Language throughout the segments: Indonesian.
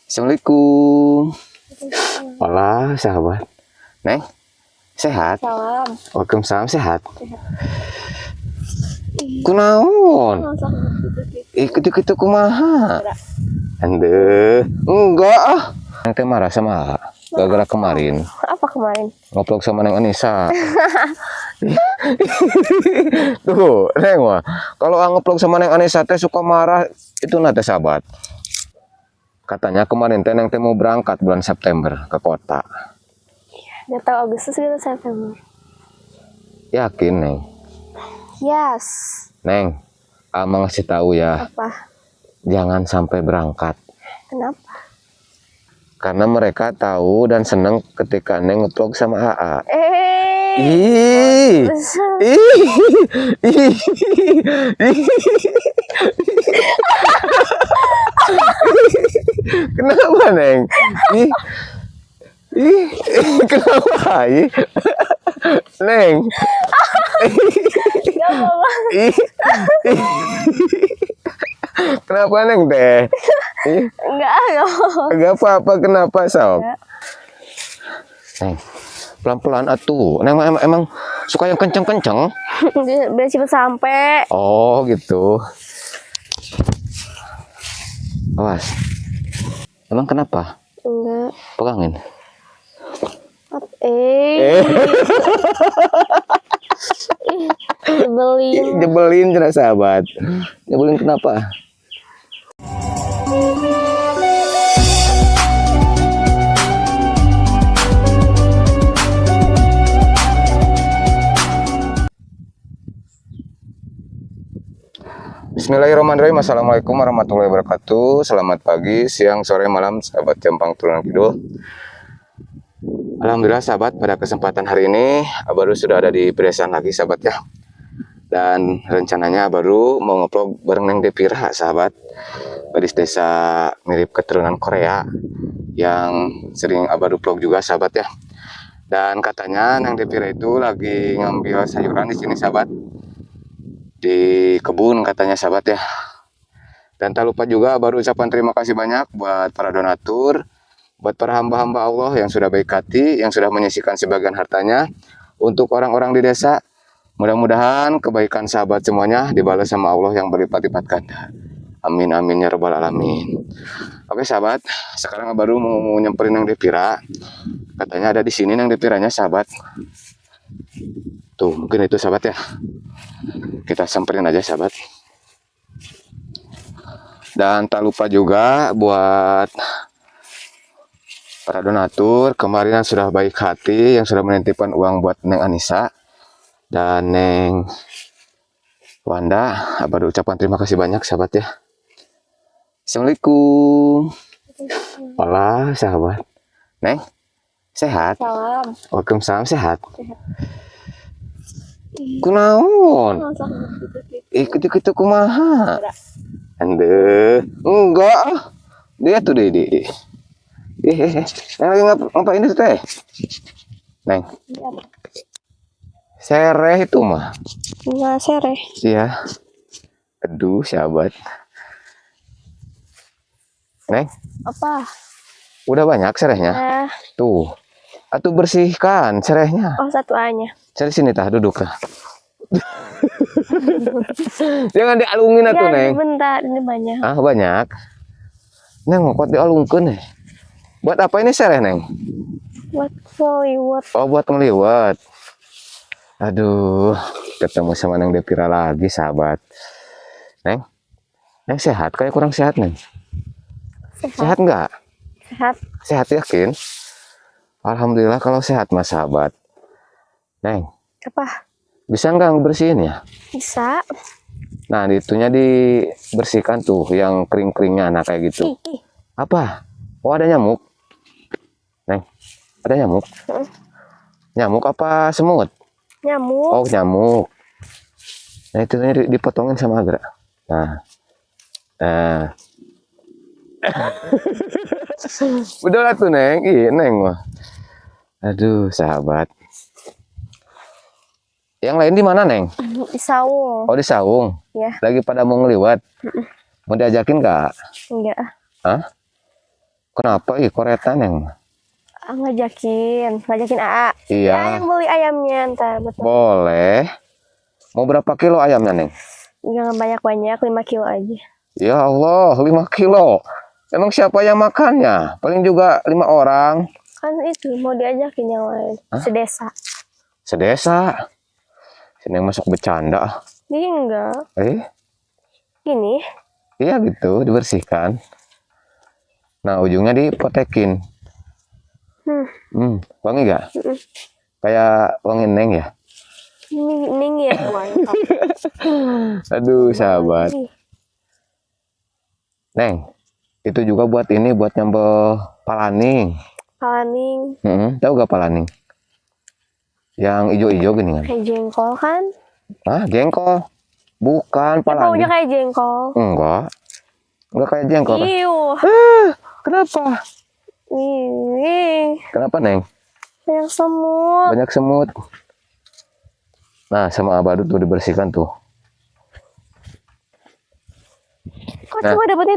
Assalamualaikum. Hola, sahabat. Neng, sehat? Salam. Waalaikumsalam, sehat. Kunaon? Ikut-ikut kumaha? Ande, enggak ah. Neng teh marah sama gara-gara kemarin Apa kemarin? ngoplok sama Neng Anissa. Tuh, Neng mah. Kalau ngoplok sama Neng Anissa teh suka marah, itu nate sahabat. Katanya kemarin teh Neng teh mau berangkat bulan September ke kota. Gak tahu Agustus gitu September. Yakin, Neng? Yes. Neng, Ama ngasih tahu ya, Apa? jangan sampai berangkat. Kenapa? Karena mereka tahu dan seneng ketika Neng ngeplog sama AA. Ih. Kenapa, Neng? Kenapa? Neng. Gak apa-apa. Kenapa, Neng teh? Enggak apa-apa. Enggak apa-apa, kenapa, Sob? Enggak. Neng, pelan-pelan atuh. Neng emang suka yang kenceng-kenceng? Biar cepet sampai. Oh, gitu. Awas. Emang kenapa? Enggak. Pegangin. Nyebelin. Nyebelin jelas sahabat. Nyebelin kenapa? Bismillahirrahmanirrahim. Assalamualaikum warahmatullahi wabarakatuh. Selamat pagi, siang, sore, malam, sahabat Jempang Turunan Kidul. Alhamdulillah sahabat, pada kesempatan hari ini baru sudah ada di pedesaan lagi sahabat ya. Dan rencananya baru mau ngeplog bareng Neng Depira sahabat. Gadis desa mirip keturunan Korea yang sering abadu vlog juga sahabat ya. Dan katanya Neng Depira itu lagi ngambil sayuran di sini sahabat. Di kebun katanya sahabat ya. Dan tak lupa juga baru ucapan terima kasih banyak buat para donatur, buat para hamba-hamba Allah yang sudah baik hati, yang sudah menyisihkan sebagian hartanya untuk orang-orang di desa. Mudah-mudahan kebaikan sahabat semuanya dibalas sama Allah yang berlipat-lipat ganda. Amin amin ya rabbal alamin. Oke sahabat, sekarang baru mau nyamperin Neng Depira. Katanya ada di sini Neng Depiranya sahabat. Tuh mungkin itu sahabat ya. Kita samperin aja sahabat. Dan tak lupa juga buat para donatur kemarin yang sudah baik hati, yang sudah menitipkan uang buat Neng Anissa dan Neng Wanda. Baru ucapan terima kasih banyak sahabat ya. Assalamualaikum. Hola sahabat. Neng, sehat? Salam. Waalaikumsalam, sehat. Sehat. Kunaon? Ikut-ikut kumaha? Ande, enggak ah. Dia tuh di. Neng lagi ngapain itu teh? Neng, sereh itu mah. Enggak sereh. Iya. Aduh sahabat. Neng, Apa? udah banyak serehnya. Tuh, atuh bersihkan serehnya. Oh satu A-nya. Cari sini tah, duduk tah. Jangan dialungin atuh, Ya, Neng. bentar, ini banyak. Ah, banyak. Neng, ngokot dialungkeun nih. Buat apa ini sereh, Neng? Buat ngeliwat. Oh, buat ngeliwat. Aduh, ketemu sama Neng Depira lagi, sahabat. Neng, Neng sehat? Kayak kurang sehat, Neng. Sehat nggak? Sehat. Sehat yakin? Alhamdulillah kalau sehat, Mas sahabat. Neng, Apa? bisa nggak ngebersihin ya? Bisa. Nah, itunya dibersihkan tuh, yang kering-keringnya, nah kayak gitu. Apa? Oh, ada nyamuk. Neng, ada nyamuk? Nyamuk apa semut? Nyamuk. Oh, nyamuk. Nah, itu dipotongin sama Agra. Nah. Udah lah tuh, Neng. Iya, Neng mah. Aduh, sahabat. Yang lain di mana, Neng? Di saung. Oh, di saung. Ya. Lagi pada mau ngeliwat. Mau diajakin nggak? Enggak. Hah? Kenapa koretan Neng? Ngajakin AA. Iya. Ya, yang beli ayamnya ntar betul. Boleh. Mau berapa kilo ayamnya Neng? Jangan banyak-banyak, 5 kilo aja. Ya Allah, 5 kilo. Emang siapa yang makannya? Paling juga 5 orang. Kan itu mau diajakin yang lain. Hah? Sedesa. Sedesa. Sini masuk bercanda. Ini enggak. Gini? Gini. Iya gitu, dibersihkan. Nah, ujungnya dipotekin. Wangi gak? Kayak wangi Neng ya? Ini ya, mantap. Aduh, sahabat. Neng, itu juga buat ini, buat nyambel palaning. Palaning. Tahu gak palaning? Yang ijo-ijo gini kan? Kayak jengkol kan? Hah, jengkol? Bukan Ya, baunya palaning. kayak jengkol. Enggak kayak jengkol. Iuh. Kenapa? Ini. Kenapa Neng? Banyak semut. Banyak semut. Nah, sama Abah tuh dibersihkan tuh. Kok cuma dapatnya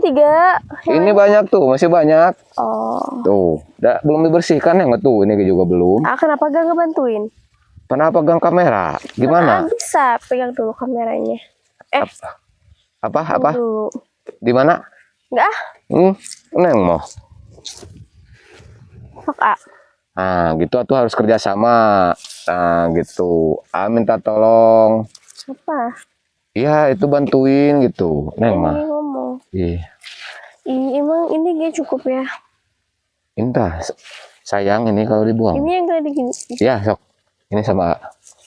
3? Ini banyak tuh, masih banyak. Oh. Tuh, belum dibersihkan yang tuh, ini juga belum. Kenapa gak ngebantuin? Pernah pegang kamera? Gimana? Bisa pegang dulu kameranya. Apa? Dulu. Di mana? Enggak. Neng mau. Sok Nah, gitu tuh harus kerjasama. Nah, gitu. Minta tolong. Apa? Iya, itu bantuin gitu. Neng mah. Ini ngomong. Iya. Emang ini gak cukup ya? Entah. Sayang ini kalau dibuang. Ini yang gak digini. Iya, sok. Ini sama.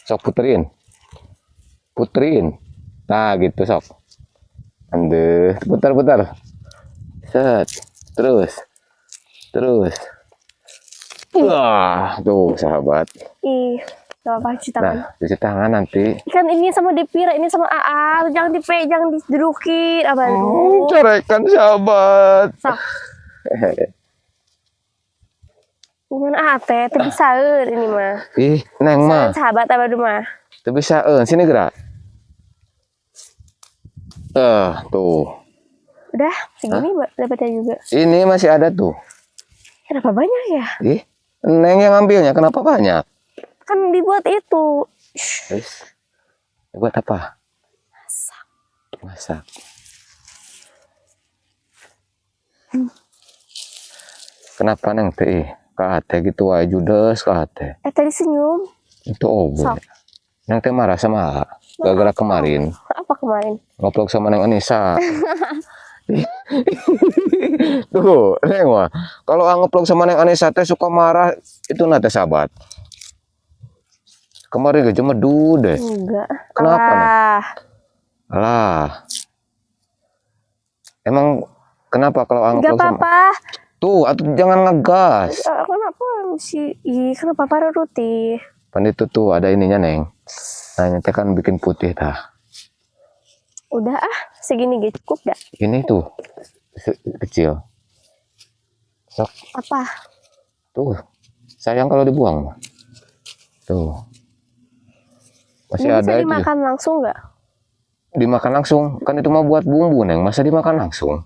Sok puterin. Nah, gitu sok. Aduh, putar. Set. Terus. Wah, tuh sahabat. Gak apa-apa, cuci tangan. Nah, cuci tangan nanti. Kan ini sama Depira, ini sama AA. Jangan jangan didudukin. Apa lu? Corekan sahabat. Sok. Gimana teh? Tapi saeur ini mah. Neng mah. Sahabat apa mah? Tapi bisa sini gerak. Tuh. Udah, segini dapatnya juga. Ini masih ada tuh. Kenapa banyak ya? Neng yang ambilnya kenapa banyak? Kan dibuat itu. Buat apa? Masak. Kenapa Neng teh? Kate gitu aja judes kate. Tadi senyum. Itu obo. Neng teh marah sama gara-gara kemarin. Apa kemarin? Ngoplok sama Neng Anissa. Tuh, Neng mah. Kalau ngeplok sama Neng Anissa teh suka marah, itu nate sahabat. Kemarin gak cuma deh. Enggak. Kenapa Neng? Alah. Emang kenapa kalau ngeplok sama? Gak apa-apa. Tuh, atau jangan ngegas. Kenapa sih? Kenapa parah ruti? Pan itu tuh ada ininya Neng. Nah, nanti kan bikin putih tah. Udah segini gitu cukup dah. Ini tuh kecil. Sok. Apa? Tuh, sayang kalau dibuang. Tuh. Masih ini ada bisa itu. Dimakan langsung nggak? Dimakan langsung. Kan itu mah buat bumbu Neng. Masa dimakan langsung?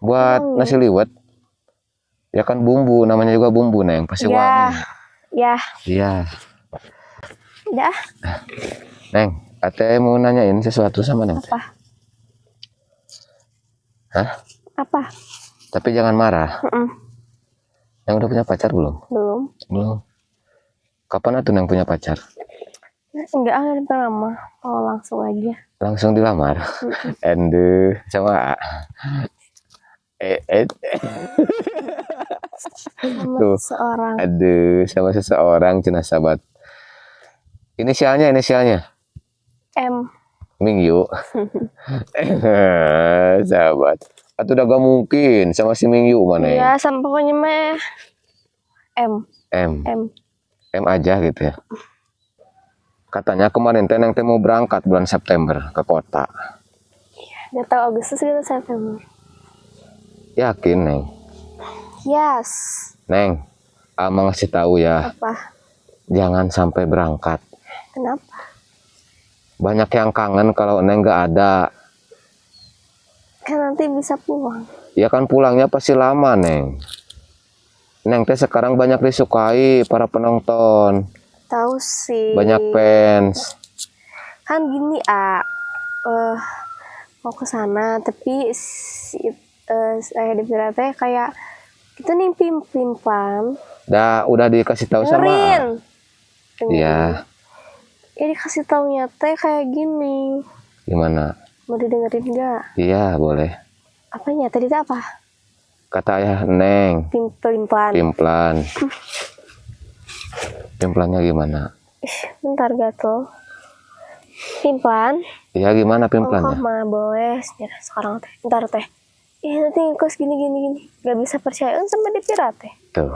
Buat nasi liwet. Ya kan bumbu, namanya juga bumbu Neng. Pasti wangi. Ya. Iya. Udah. Neng, Ate mau nanyain sesuatu sama Neng. Apa? Hah? Apa? Tapi jangan marah. Yang udah punya pacar belum? Belum. Kapan tuh Neng punya pacar? Enggak, lama. Oh, langsung aja. Langsung dilamar. Sama tuh. Seseorang. Sama seseorang cina sahabat. Inisialnya. M. Mingyu. Sahabat. Atau udah gak mungkin sama si Mingyu mana ya? Iya, sama pokoknya mah M. M aja gitu ya. Katanya kemarin Neng mau berangkat bulan September ke kota. Udah tahu Agustus gitu September. Yakin Neng? Yes. Neng, Ama ngasih tahu ya. Apa? Jangan sampai berangkat. Kenapa? Banyak yang kangen kalau Neng gak ada. Kan nanti bisa pulang. Ya kan pulangnya pasti lama, Neng. Neng teh sekarang banyak disukai para penonton. Tahu sih. Banyak fans. Kan gini, mau ke sana tapi saya Devira teh kayak kita nih pimpin. Udah dikasih tahu sama. Dengerin. Iya. Ya dikasih taunya teh kayak gini. Gimana? Mau didengerin nggak? Iya, boleh. Apanya? Tadi itu apa? Kata ayah Neng. Pimplan. Pimplan. Pimplannya gimana? Bentar gatel. Pimplan. Iya, gimana Oh, pimplannya? mah boleh. Sekarang teh. Bentar teh. Nanti ngekos gini. Gak bisa percayaan sama Devira teh. Tuh.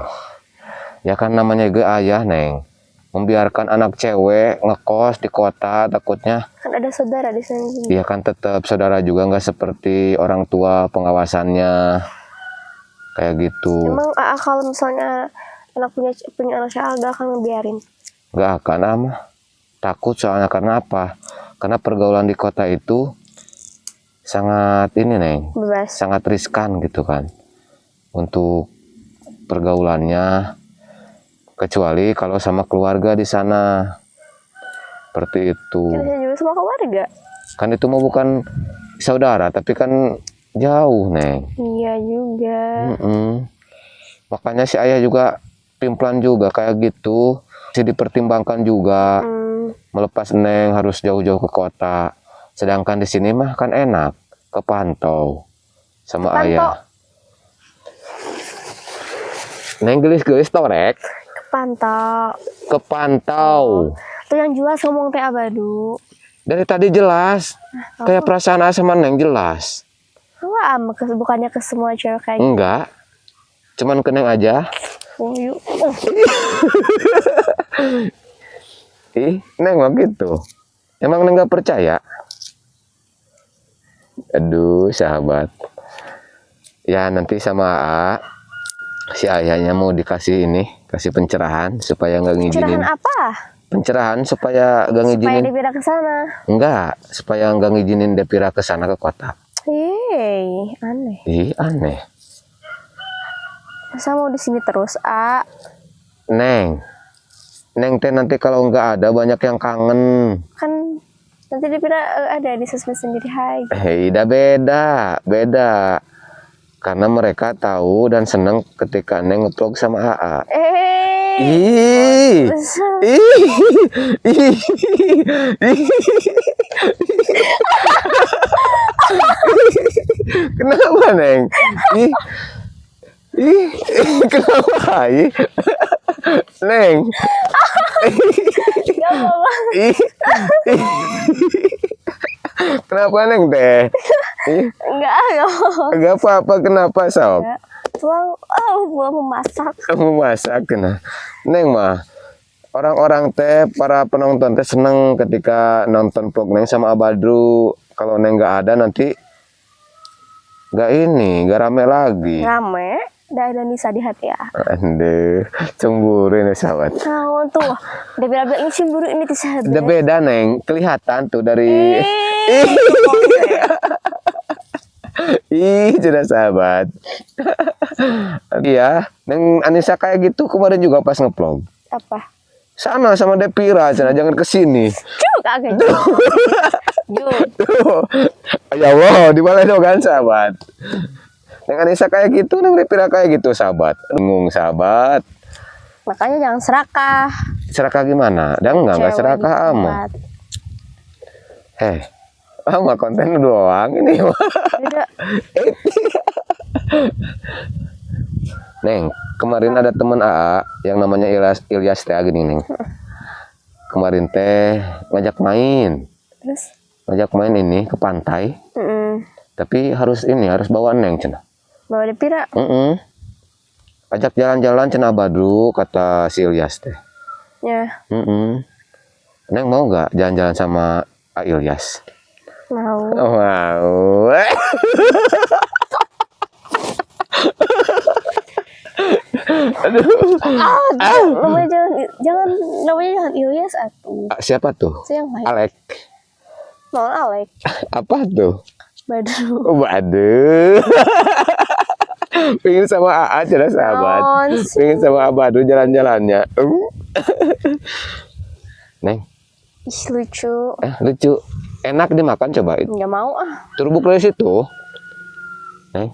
Ya kan namanya juga ayah, Neng. Membiarkan anak cewek ngekos di kota, takutnya. Kan ada saudara di sana. Iya kan tetap saudara juga, nggak seperti orang tua pengawasannya. Kayak gitu. Emang kalau misalnya anak punya anak cewek gak akan ngebiarin? Nggak akan, mah. Takut soalnya karena apa? Karena pergaulan di kota itu sangat ini, Neng. Bebas. Sangat riskan gitu kan. Untuk pergaulannya. Kecuali kalau sama keluarga di sana. Seperti itu. Kan saya juga sama keluarga. Kan itu mau bukan saudara, tapi kan jauh, Neng. Iya juga. Makanya si ayah juga pimplan juga kayak gitu. Si dipertimbangkan juga. Melepas Neng harus jauh-jauh ke kota. Sedangkan di sini mah kan enak, kepantau sama ayah. Neng gelis-gelis torek. Kepantau. Tuh yang jelas ngomong teh Abadu. Dari tadi jelas. Kayak perasaan sama Neng jelas. Enggak, bukannya ke semua cewek kayak gitu. Enggak. Cuman ke Neng aja. Oh, yuk. Ih, Neng mah gitu. Emang Neng gak percaya? Aduh, sahabat. Ya nanti sama si ayahnya mau dikasih kasih pencerahan supaya nggak ngizinin. Pencerahan apa? Pencerahan supaya nggak ngizinin. Supaya Devira ke sana. Enggak, supaya nggak ngizinin Devira ke sana ke kota. Aneh. Ih, aneh. Masa mau di sini terus, Neng teh nanti kalau nggak ada banyak yang kangen. Kan nanti Devira ada di sosmed sendiri, hai. Dah beda. Karena mereka tahu dan seneng ketika Neng nge-vlog sama AA. Ih. Kenapa, Neng? Kenapa? Neng. Gak apa-apa. Kenapa, Neng teh? Enggak apa-apa. Enggak apa-apa, kenapa, Sob? Pulang memasak. Kamu masak, kena. Neng mah, orang-orang teh, para penonton teh seneng ketika nonton vlog Neng sama Abadru. Kalau Neng nggak ada nanti nggak rame lagi. Rame, ada Nisa di hati ya. Aduh, cemburu ini sahabat. Nah, tuh, Devira bilang ini cemburu, ini sahabat. Udah beda, Neng, kelihatan tuh dari. Sudah sahabat. Iya, Neng Anissa kayak gitu kemarin juga pas nge-vlog. Apa? Sana sama Devira, jangan kesini. Kagak. Tuh. Ya wow, di mana kan sahabat. Neng Anissa kayak gitu, Neng Devira kayak gitu sahabat. Bingung sahabat. Makanya jangan serakah. Serakah gimana? Enggak serakah amat. Mah konten doang ini mah. Neng, kemarin ada teman AA yang namanya Ilyas teh gini, Neng. Kemarin teh ngajak main. Terus? Ngajak main ini ke pantai. Tapi harus bawa Neng cenah. Bawa Devira. Ajak jalan-jalan cenah Badru kata si Ilyas teh. Ya. Neng mau nggak jalan-jalan sama Ilyas? Mau. Mau. Namanya jangan Ilyas atuh. Siapa tuh? Yang lain. Alek. Mau Alek. Apa tuh? Badru. Oh, waduh. Pengen sama AA aja lah sahabat. Naon sih? Pengen sama Abadu jalan-jalannya. Neng, Ih, lucu. lucu. Enak dimakan cobain. Nggak mau ah. Terbuk dari situ. Neng,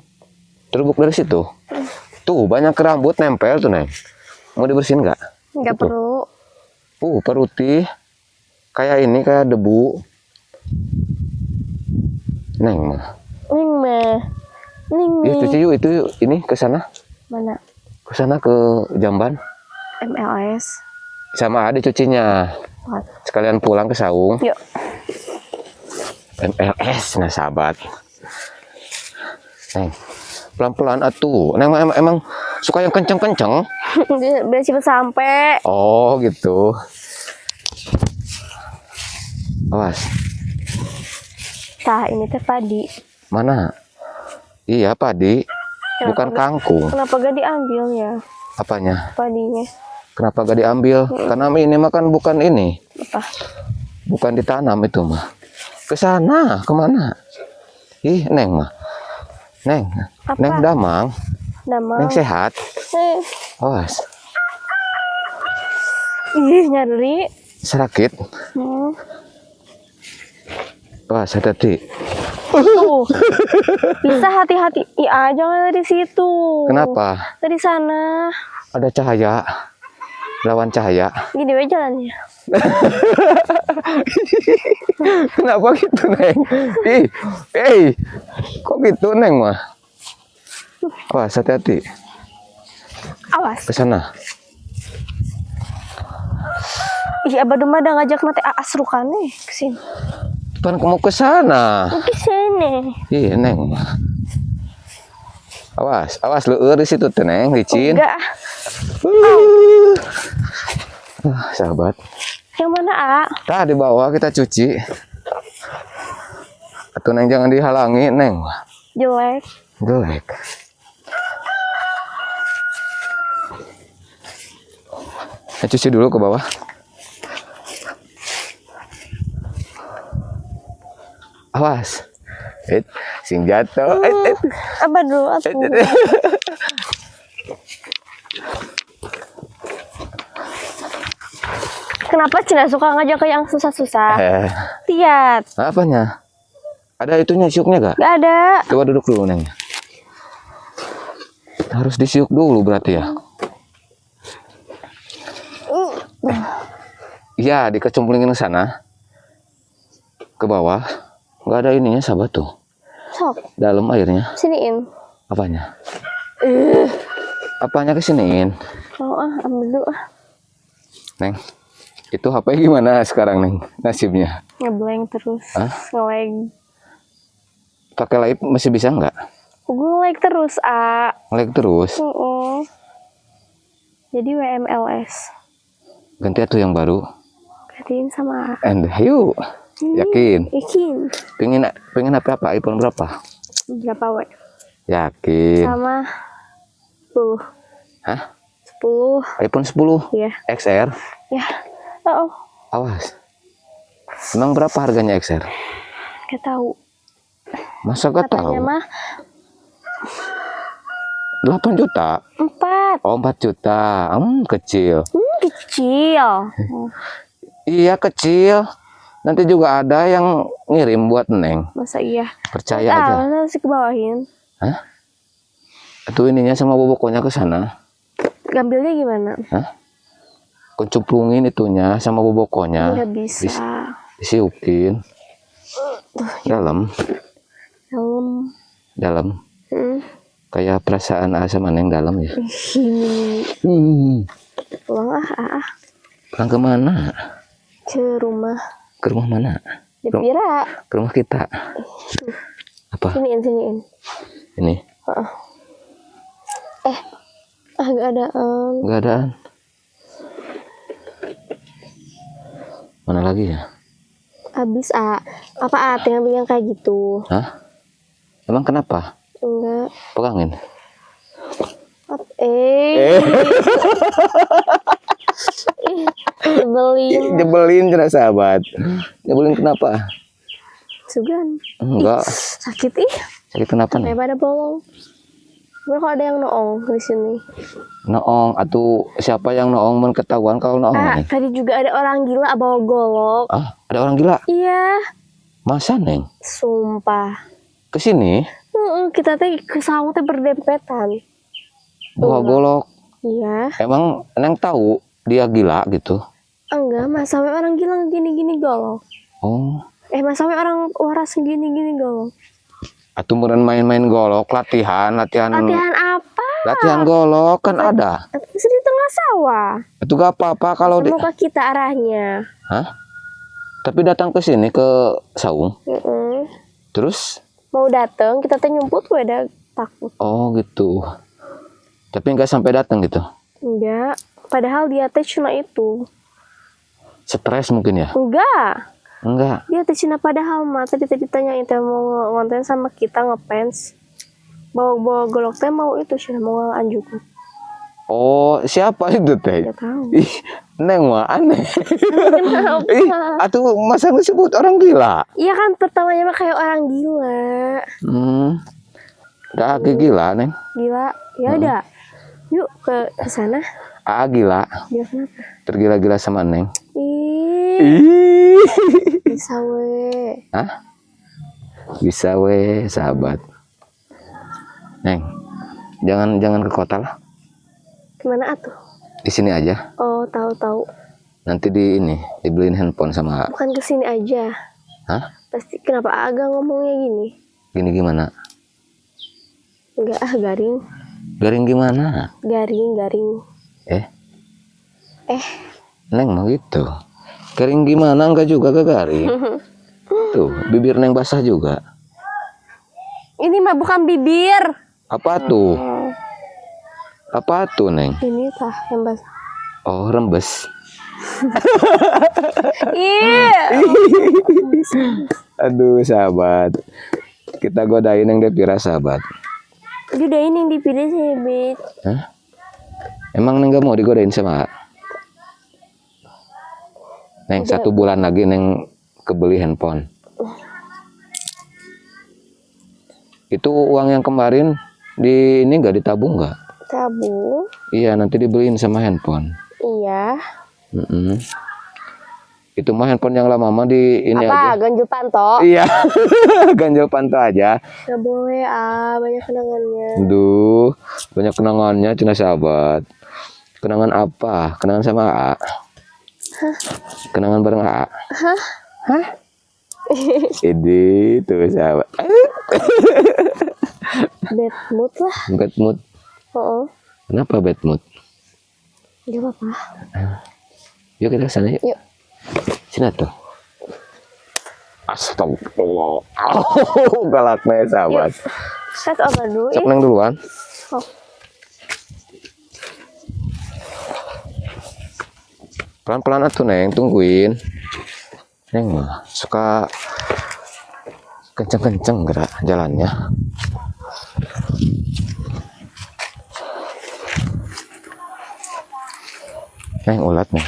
terbuk dari situ. Tuh banyak rambut nempel tuh Neng. Mau dibersihin nggak? Nggak Tuh. perlu. Perutih. Kayak ini, kayak debu. Neng mah. Ning mah. Ning Ya mah. cuci yuk itu yuk. Ini ke sana. Mana? Ke sana ke Jamban. MLS. Sama ada cucinya. What? Sekalian pulang ke Saung. Yuk. MLS nah sahabat. Neng, pelan-pelan atuh. Neng emang suka yang kenceng-kenceng. Biar cepet sampai. Oh gitu. Awas. Tah, ini teh padi. Mana? Iya padi. Bukan kangkung. Kenapa gak diambil ya Apanya? padinya? Kenapa gak diambil? Karena ini mah kan bukan ini. Apa? Bukan ditanam itu mah. Ke sana, kemana? Ih, Neng mah. Neng, Apa? Neng damang. Damang. Neng sehat. Awas. Ih, nyari. Sakit. Awas, hati-hati. Tuh. Bisa hati-hati. Iya, jangan dari situ. Kenapa? Dari sana. Ada cahaya. Lawan cahaya. Gini aja jalannya. Kenapa gitu, Neng? Kok gitu, Neng mah? Awas, hati-hati. Awas. Ke sana. Ih, Abah Dumah udah ngajak nanti Aas Rukane kesini. Pan kamu ke sana. Ke sini. Ih, Neng mah. Awas lu di situ tuh, Neng, licin. Enggak. Sahabat. Yang mana, A? Tah di bawah kita cuci. Atuh Neng jangan dihalangi, Neng. Jelek. Jelek. Cuci dulu ke bawah. Awas. Sing jatuh. Abah dulu atuh. Kenapa Cina suka ngajak ke yang susah-susah? Lihat. Apanya? Ada itunya siuknya gak? Gak ada. Coba duduk dulu, Neng. Harus disiuk dulu berarti ya? Iya, dikecemplungin ke sana. Ke bawah. Gak ada ininya, sahabat tuh. Sok. Dalam airnya. Siniin. Apanya? Apanya kesiniin? Oh, ambil dulu. Neng, itu HP gimana sekarang, Neng? Nasibnya? Ngeblank terus. Hah? Nge-lag. Pakai live masih bisa nggak? Gue nge-lag terus, A. Nge-lag terus. Jadi WMLS. Ganti atuh yang baru. Gantiin sama A. And yuk. Yakin? Yakin. Pengen apa iPhone berapa? Berapa, W? Yakin. Sama 10. Hah? 10. iPhone 10 Iya. XR. Ya. Oh, Awas. Emang berapa harganya XR? gak tahu. Masa gak tahu? Katanya mah 8 juta. 4. Oh, 4 juta. Kecil. Kecil. Iya, kecil. Nanti juga ada yang ngirim buat Neng. Masa iya? Percaya aja. Masa sih kebawahin? Hah? Itu ininya sama bobokonya ke sana. Ngambilnya gimana? Hah? Kecemplungin itunya sama bobokonya. Nggak bisa. Disiupin. Dalam. Dalam. Kayak perasaan A sama Neng dalam ya. Pulang ah. Pulang kemana? Ke rumah. Ke rumah mana? Dipira. Ke rumah kita. Apa? Siniin. Ini? Gak ada. Gak ada. Mana lagi ya? Habis A. Apa A? Tinggal yang kayak gitu. Hah? Emang kenapa? Enggak. Pegangin. Nyebelin. Nyebelin jelas sahabat. Nyebelin kenapa? sugan. Enggak. Ih, sakit ih. Sakit kenapa nih? Daripada bolong. Gimana kalau ada yang noong di sini? Noong atau siapa yang noong mun ketahuan kalau noong Ah, Neng? tadi juga ada orang gila bawa golok. Ah, ada orang gila. Iya, Masa Neng? sumpah. Kesini Kita teh ke sawah teh berdempetan. bawa golok. Iya. Emang Neng tahu dia gila gitu? Enggak, mas sampai orang gila gini-gini golok. Oh, Mas sampai orang waras gini-gini golok. atau meren main-main golok, latihan Latihan apa? latihan golok kan ada. Terus di tengah sawah. Itu gak apa-apa kalau di, Mau ke kita arahnya. hah? Tapi datang ke sini ke saung, terus, Mau dateng, kita teh nyumput gue ada takut. oh gitu. Tapi nggak sampai datang gitu. Enggak, padahal dia teh cuma itu. Stres mungkin ya? Enggak, Enggak. dia teh cina padahal mah tadi ditanyain teh mau ngonten sama kita ngefans. Bawa golok teh mau itu cina mau anjuk. Oh, siapa itu teh? Enggak tahu. Ih, Neng mah aneh. Kenapa? Ih, atuh masa disebut orang gila? Iya kan pertamanya mah kayak orang gila. Dah gila, Neng. Gila, ya udah. Yuk ke sana. Gila. Dia kenapa? Tergila-gila sama Neng. Ih, Ih. bisa we. Hah? Bisa we, sahabat. Neng, jangan ke kota lah. Kemana atuh? Di sini aja. Oh, tahu. Nanti dibeliin handphone sama. Bukan kesini aja. Hah? Pasti kenapa agak ngomongnya gini? Gini gimana? Enggak garing. Garing gimana? Garing. Eh, Eh, Neng mah gitu. Garing gimana? Enggak juga gak garing. Tuh, bibir Neng basah juga. ini mah bukan bibir. Apa tuh? Apa tuh, Neng? Ini tah yang basah. Oh, rembes. Iya. Aduh, sahabat. Kita godain yang Devira, sahabat. Udah ini yang dipilih sih, Bet. Hah? Emang Neng gak mau digodain sama Neng? 1 bulan lagi Neng kebeli handphone. Itu uang yang kemarin ini nggak ditabung nggak? Tabung. Iya, nanti dibeliin sama handphone. Iya. Itu mah handphone yang lama mah di ini Apa? aja. Ganjil panto? Iya, ganjil panto aja. Gak boleh, banyak kenangannya. Duh, banyak kenangannya, cina sahabat. Kenangan apa? Kenangan sama AA. Kenangan bareng AA. Hah? Ini tuh sahabat. Bad mood lah. Bad mood. Oh, Kenapa bad mood? gak apa-apa. Yuk kita kesana yuk. Yuk. Sini tuh. Astagfirullah. Galaknya sahabat. Set over dulu. Sok Neng duluan. Oh. Pelan-pelan atuh Neng, tungguin. Neng mah suka kenceng-kenceng gerak jalannya. Neng ulat Neng.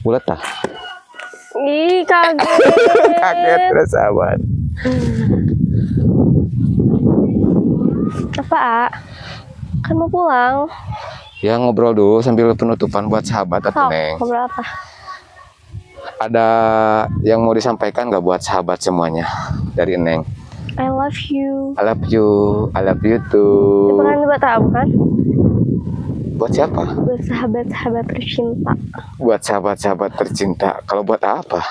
Ulat tah. Ih, kaget. Kaget terus sahabat. Apa, A? Kan mau pulang. Ya ngobrol dulu sambil penutupan buat sahabat atuh Neng. Ngobrol apa? Ada yang mau disampaikan nggak buat sahabat semuanya dari Neng? I love you. I love you, I love you too. Itu kan buat apa kan? Buat siapa? Buat sahabat-sahabat tercinta. Buat sahabat-sahabat tercinta. Kalau buat apa?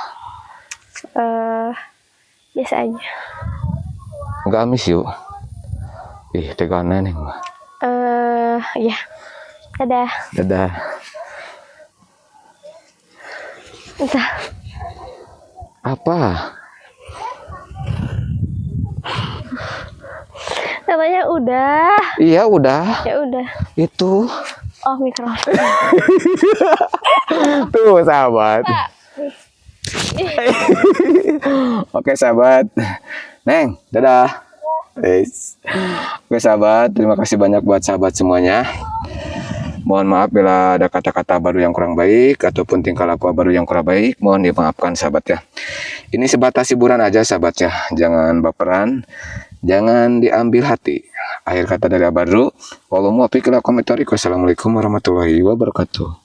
Biasa aja. Nggak miss you. Ih, tegana Neng mah. Ya. Dadah. Dadah. Entah. Apa? Namanya udah. Iya udah. Ya udah. Itu. Oh, mikrofon. Tuh sahabat. Oke sahabat. Neng, dadah. Yes. Oke sahabat, terima kasih banyak buat sahabat semuanya. Mohon maaf bila ada kata-kata baru yang kurang baik ataupun tingkah laku baru yang kurang baik. Mohon dimaafkan sahabat ya. Ini sebatas hiburan aja sahabatnya. Jangan baperan, jangan diambil hati. Akhir kata dari Abadru. Wassalamualaikum warahmatullahi wabarakatuh.